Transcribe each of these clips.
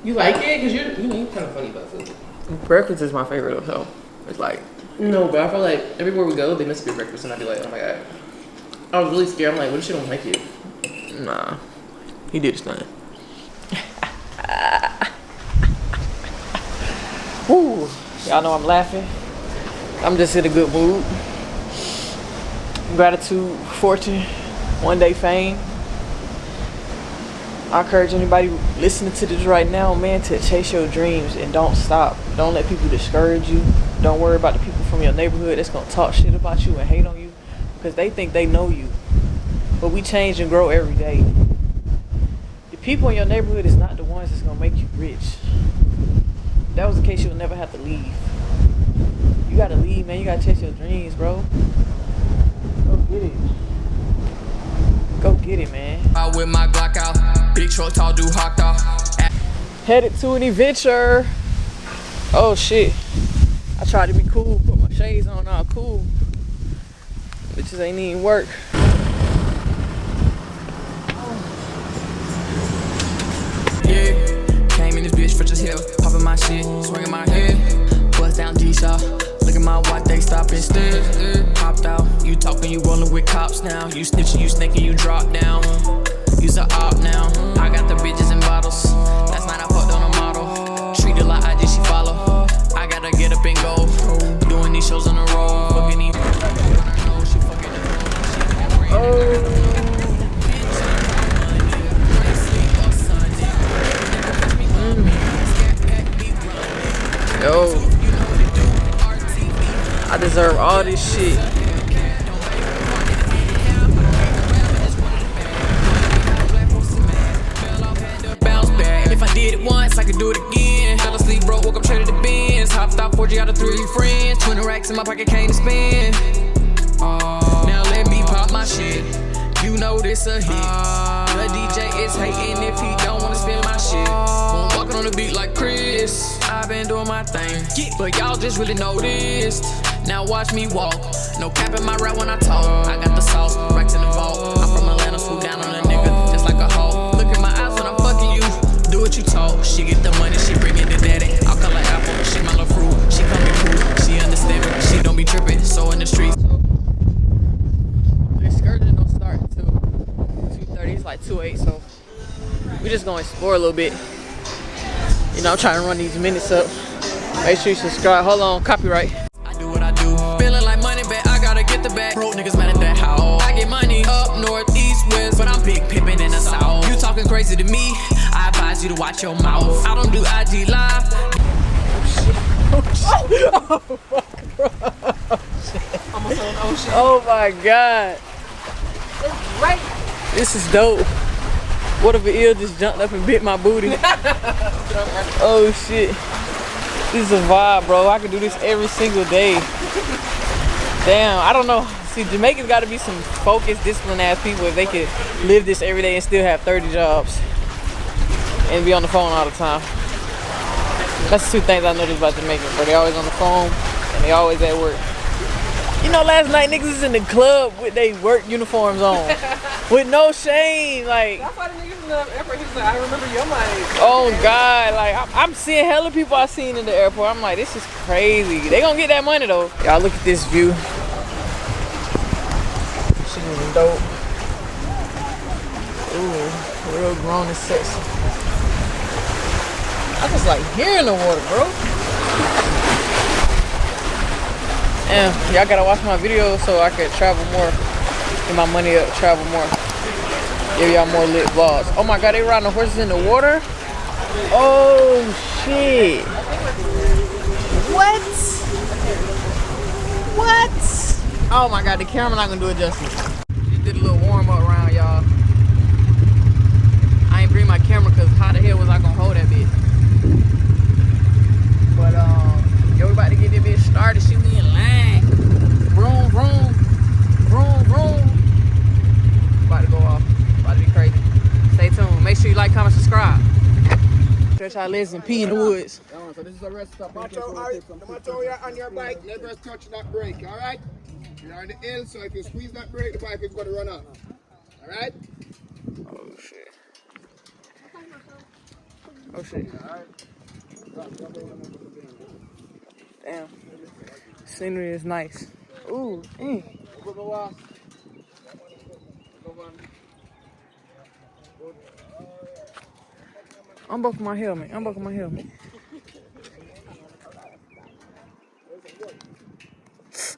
You like it? Because you're kind of funny about food. Breakfast is my favorite, so it's like... No, but I feel like everywhere we go, they must be breakfast, and I'd be like, oh my god. I was really scared. I'm like, what if she don't like it? Nah. He did his thing. Woo. Y'all know I'm laughing. I'm just in a good mood. Gratitude, fortune, one day fame. I encourage anybody listening to this right now, man, to chase your dreams and don't stop. Don't let people discourage you. Don't worry about the people from your neighborhood that's gonna talk shit about you and hate on you because they think they know you. But we change and grow every day. The people in your neighborhood is not the ones that's gonna make you rich. If that was the case, you'll never have to leave. You gotta leave, man. You gotta chase your dreams, bro. Go get it. Go get it, man. Out with my Glock out. Big truck, tall dude, hocked off. Headed to an adventure. Oh shit. I tried to be cool, put my shades on, all cool. Bitches ain't even work. Yeah, came in this bitch for just hell. Popping my shit, swinging my head. Bust down D-Shaw. Look at my watch, they stop instead. Popped out, you talking, you rolling with cops now. You snitching, you snaking, you drop down. You's a op now. I got the bitches in bottles. Last night I fucked on a model. Treated like IG, she follow. I gotta get up and go. Doing these shows on the road. Fucking even. Yo. I deserve all this shit. If I did it once, I could do it again. Fell asleep, broke, woke up, traded the bins. Hopped out 4G out of 3 friends. 20 racks in my pocket, came to spend. Now let me pop my shit. You know this a hit. The DJ is hating if he don't wanna spin my shit. Walking on the beat like Chris. I've been doing my thing, but y'all just really noticed. Now watch me walk. No cap in my rap when I talk. I got the sauce, racks in the vault. I'm from Atlanta, swoop down on a nigga just like a hoe. Look in my eyes when I'm fucking you. Do what you talk. She get the money, she bring it to daddy. I'll call her apple, she my little fruit. She call me cool, she understand me. She don't be tripping, so in the streets. The excursion don't start until 2:30. It's like 2:08, so we just gonna explore a little bit. You know, I'm trying to run these minutes up. Make sure you subscribe. Hold on, copyright. I do what I do. Feeling like money back, I gotta get the back. Broke niggas mad at that house. I get money up north, east, west, but I'm big pimpin' in the south. You talking crazy to me? I advise you to watch your mouth. I don't do IG live. Oh fuck, bro. Oh my god. It's great. This is dope. What if an eel just jumped up and bit my booty? Oh shit. This is a vibe, bro. I could do this every single day. Damn, I don't know. See, Jamaicans gotta be some focused, disciplined ass people if they could live this every day and still have 30 jobs and be on the phone all the time. That's the two things I noticed about Jamaicans, bro. They always on the phone and they always at work. You know, last night niggas was in the club with their work uniforms on. With no shame, like. That's why the niggas in the airport, he was like, I remember your money. Oh God, like I'm seeing hella people I seen in the airport. I'm like, this is crazy. They gonna get that money though. Y'all look at this view. Shit is dope. Ooh, real grown and sexy. I just like hearing the water, bro. And y'all gotta watch my videos so I can travel more. Get my money up, travel more. Give y'all more lit vlogs. Oh my god, they riding the horses in the water? Oh shit. What? What? Oh my god, the camera not gonna do it justice. Just did a little warm up round, y'all. I ain't bring my camera because how the hell was I gonna hold that bitch? But yo, we about to get this bitch started. She we in line. Vroom, vroom. Vroom, vroom. About to go off. About to be crazy. Stay tuned. Make sure you like, comment, subscribe. Stretch our legs and pee in the woods. So this is a rest stop. No matter how you're on your bike, never touch that brake, alright? You're on the hill, so if you squeeze that brake, the bike is going to run off. Alright? Oh shit. Oh shit. Damn. Scenery is nice. Ooh, Unbuckle my helmet. Unbuckle my helmet.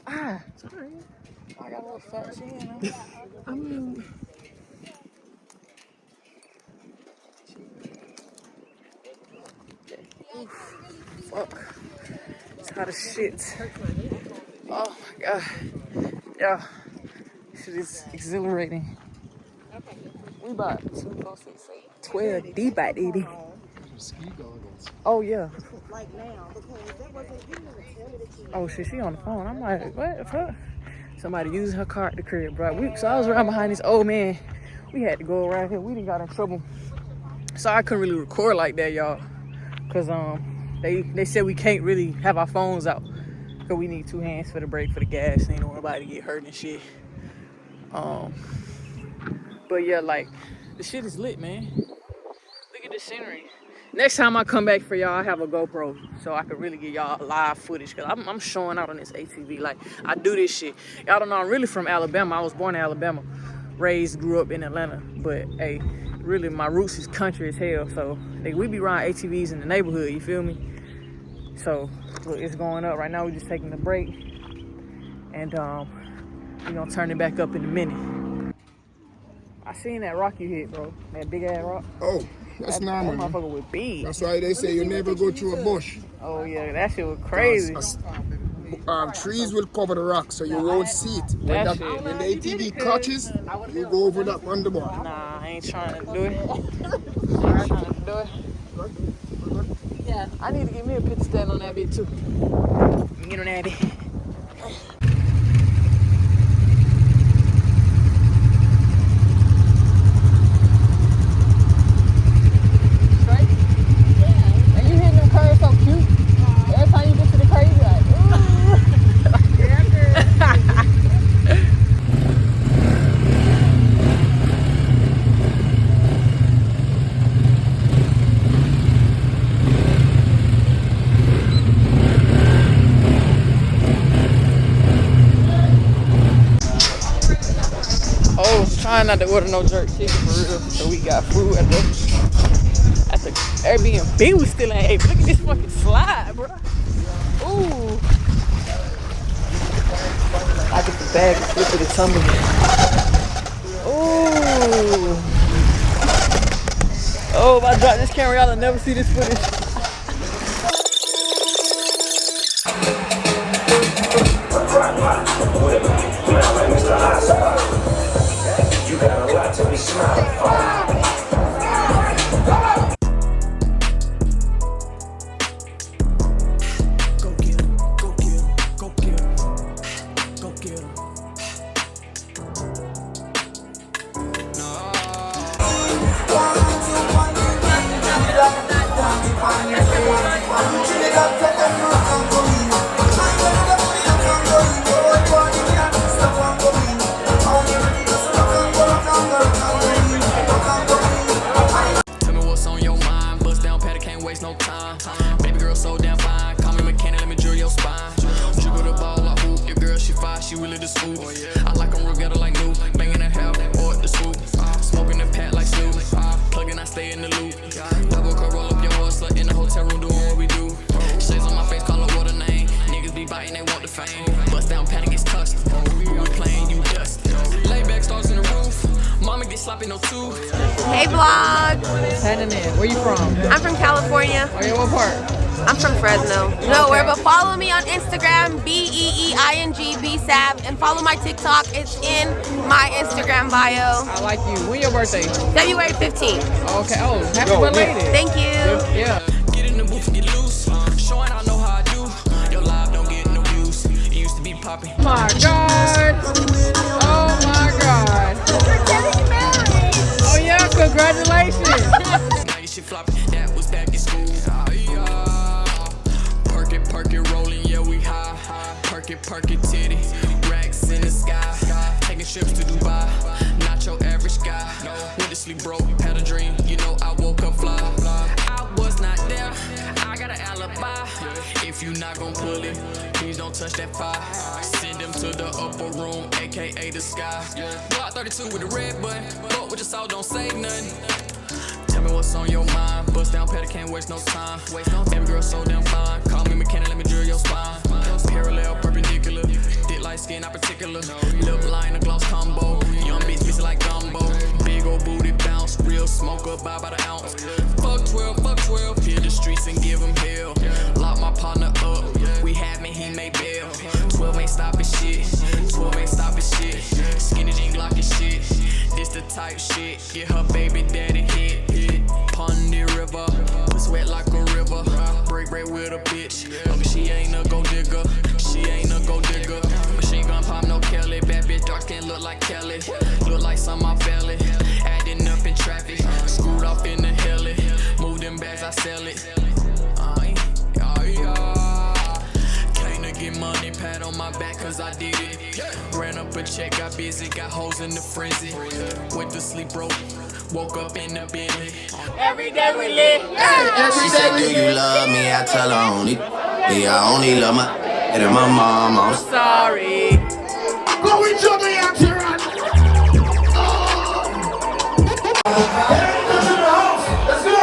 Ah, sorry. I got a little fat chin. I mean, fuck. It's hot as shit. Oh my god. Yeah. Shit is exhilarating. We about 2, 4, 6, 8, 12 deep at 80. Oh yeah. Oh shit, she on the phone. I'm like, what the fuck? Somebody using her car at the crib, bro. So I was right behind this old man. We had to go around here. We done got in trouble. So I couldn't really record like that, y'all. Cause they said we can't really have our phones out. Cause we need 2 hands for the brake, for the gas. Ain't no nobody get hurt and shit. But yeah, like, the shit is lit, man. Look at the scenery. Next time I come back for y'all, I have a GoPro so I can really get y'all live footage. Cause I'm showing out on this ATV. Like, I do this shit. Y'all don't know, I'm really from Alabama. I was born in Alabama. Raised, grew up in Atlanta. But, hey, really, my roots is country as hell. So, we be riding ATVs in the neighborhood, you feel me? So, look, it's going up. Right now, we're just taking a break. And, we're gonna turn it back up in a minute. I seen that rock you hit, bro. That big ass rock. Oh, that's normal. That motherfucker was big. That's why they say you never go through a bush. Oh yeah, that shit was crazy. Trees will cover the rock, so you won't see it. When the ATV catches, you go over that underboard. Nah, I ain't trying to do it. I ain't trying to do it. Yeah, I need to get me a pit stand on that bit too. Get on that bit. Trying not to order no jerk chicken for real, so we got food at the Airbnb. We still ain't able. Look at this fucking slide, bro. Ooh. I get the bag and flip it and tumble it. Ooh. Oh, if I drop this camera, y'all will never see this footage. You got a lot to be smiling for. Go get him, go get him, go get him, go get him. Tell me what's on your mind. Bust down patty, can't waste no time. Baby girl so damn fine. Call me mechanic, let me drill your spine. Dribble the ball, I hoop. Your girl, she fine, she really the scoop. I like them real ghetto like new. Banging her hair or the swoop. Smoking the pat like Snoop. Plugging, I stay in the loop. Double car, roll up your horse, like in the hotel room doing what we do. Shades on my face, call her what her name. Niggas be biting, they want the fame. Bust down patty, gets touched. Who we playing, you dust. Lay back, stars in the roof. Mama get sloppy, no tooth. Hey vlog! Hanging in. Where you from? I'm from California. Oh, yeah, what part? I'm from Fresno. Nowhere, but follow me on Instagram, BEEINGBSAB, and follow my TikTok. It's in my Instagram bio. I like you. When your birthday? February 15th. Okay. Oh, happy belated. Thank you. Yeah. Get in the booth and get loose. Showing I know how I do. Your live don't get no views. It used to be popping. Oh my God. Oh my God. You're getting married. Oh yeah, congratulations. Now your shit flopping. That was back in school. Perk it, rolling, yeah, we high. Perk it, titty. Racks in the sky. Taking trips to Dubai. Not your average guy. Went to sleep broke, had a dream. You know I woke up fly. I was not there. I got an alibi. If you not gon' pull it, please don't touch that fire. Send them to the upper room, aka the sky. Block 32 with the red button. Fuck with your soul, don't say nothing. Tell me what's on your mind. Bust down, pedal, can't waste no time. Baby girl, so damn fine. Call me mechanic, let me drill your spine. Parallel, perpendicular. Thick light skin, not particular. Lip line, a gloss combo. Young bitch, bitch like gumbo. Big old booty bounce. Real smoker, buy by the ounce. Fuck 12. Hit the streets and give him hell. Lock my partner up. We had me, he made bail. 12 ain't stopping shit. 12 ain't stopping shit. Skinny jean blocking shit. This the type shit. Get her baby daddy hit. Pond the river. Sweat like a river. Break with a bitch. She ain't a gold digger. She ain't a gold digger. Machine gun pop, no Kelly. Bad bitch, dark skin, look like Kelly. Look like some I fell it. Adding up in traffic. Screwed off in the heli. Move them bags, I sell it. Came to get money, pat on my back cause I did it. Ran up a check, got busy, got hoes in the frenzy. Went to sleep broke, woke up in the Bentley. Every day we live. She said, do you love me? I tell her only. Yeah, I only love my dad and my mom. I'm Sorry. Go with your man, Tyrann. Let's go.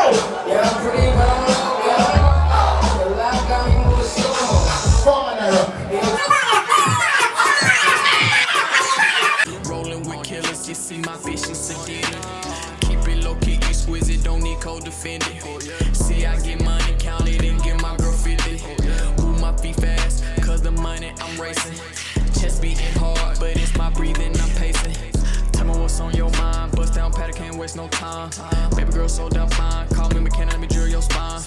Rolling with killers, you see my vision sedated. Keep it low key, exquisite, don't need co-defendant. See, I get money, count it, and get my girl 50. Move my feet fast, cause the money I'm racing. Chest beating hard, but it's my breathing, I'm pacing. Tell me what's on your mind, bust down pattern, can't waste no time. Baby girl, so damn fine, call me mechanic, let me drill your spine.